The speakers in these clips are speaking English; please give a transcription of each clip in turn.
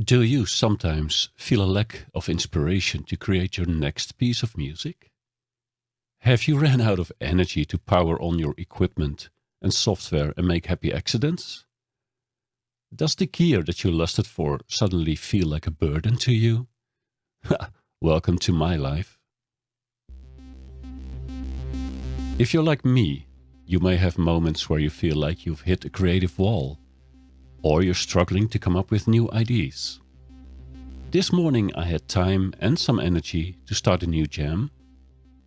Do you sometimes feel a lack of inspiration to create your next piece of music? Have you ran out of energy to power on your equipment and software and make happy accidents? Does the gear that you lusted for suddenly feel like a burden to you? Welcome to my life. If you're like me, you may have moments where you feel like you've hit a creative wall, or you're struggling to come up with new ideas. This morning I had time and some energy to start a new jam,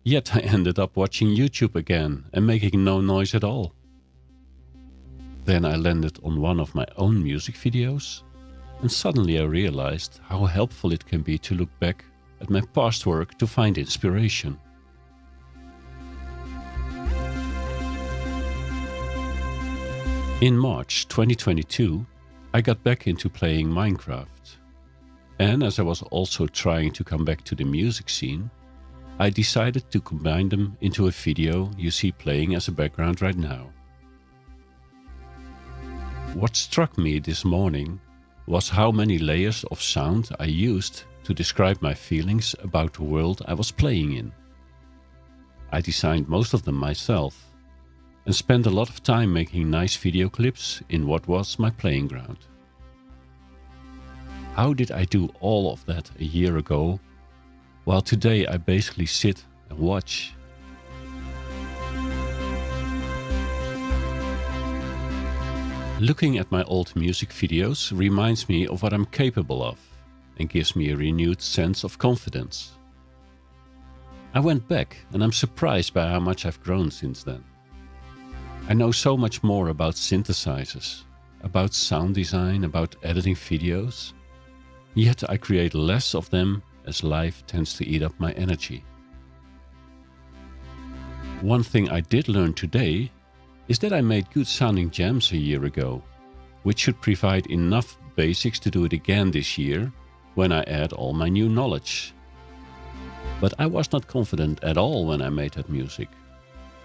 yet I ended up watching YouTube again and making no noise at all. Then I landed on one of my own music videos, and suddenly I realized how helpful it can be to look back at my past work to find inspiration. In March 2022, I got back into playing Minecraft. And as I was also trying to come back to the music scene, I decided to combine them into a video you see playing as a background right now. What struck me this morning was how many layers of sound I used to describe my feelings about the world I was playing in. I designed most of them myself and spent a lot of time making nice video clips in what was my playing ground. How did I do all of that a year ago, while today I basically sit and watch? Looking at my old music videos reminds me of what I'm capable of and gives me a renewed sense of confidence. I went back and I'm surprised by how much I've grown since then. I know so much more about synthesizers, about sound design, about editing videos, yet I create less of them as life tends to eat up my energy. One thing I did learn today is that I made good sounding jams a year ago, which should provide enough basics to do it again this year when I add all my new knowledge. But I was not confident at all when I made that music.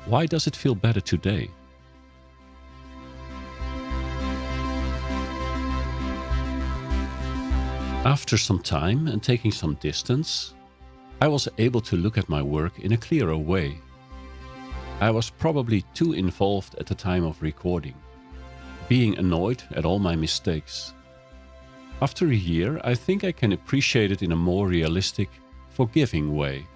Why does it feel better today? After some time and taking some distance, I was able to look at my work in a clearer way. I was probably too involved at the time of recording, being annoyed at all my mistakes. After a year, I think I can appreciate it in a more realistic, forgiving way.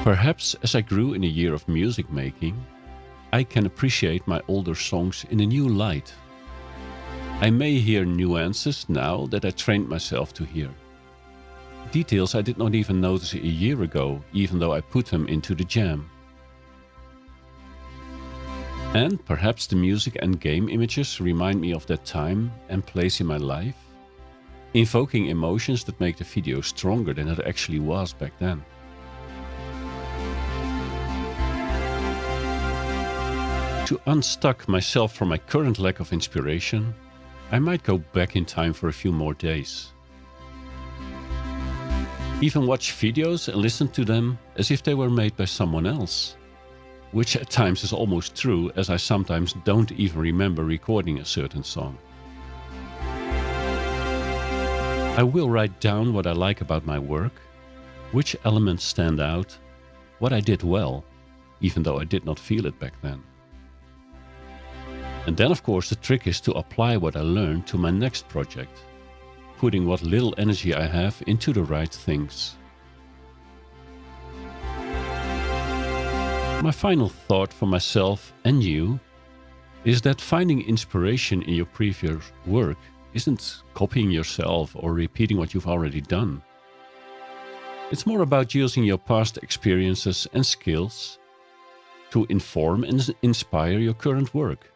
Perhaps as I grew in a year of music making, I can appreciate my older songs in a new light. I may hear nuances now that I trained myself to hear. Details I did not even notice a year ago, even though I put them into the jam. And perhaps the music and game images remind me of that time and place in my life, invoking emotions that make the video stronger than it actually was back then. To unstuck myself from my current lack of inspiration, I might go back in time for a few more days. Even watch videos and listen to them as if they were made by someone else, which at times is almost true, as I sometimes don't even remember recording a certain song. I will write down what I like about my work, which elements stand out, what I did well, even though I did not feel it back then. And then of course the trick is to apply what I learned to my next project, putting what little energy I have into the right things. My final thought for myself and you is that finding inspiration in your previous work isn't copying yourself or repeating what you've already done. It's more about using your past experiences and skills to inform and inspire your current work.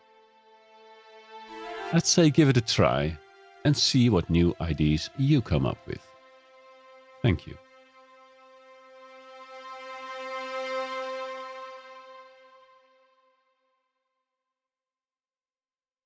Let's say give it a try and see what new ideas you come up with. Thank you.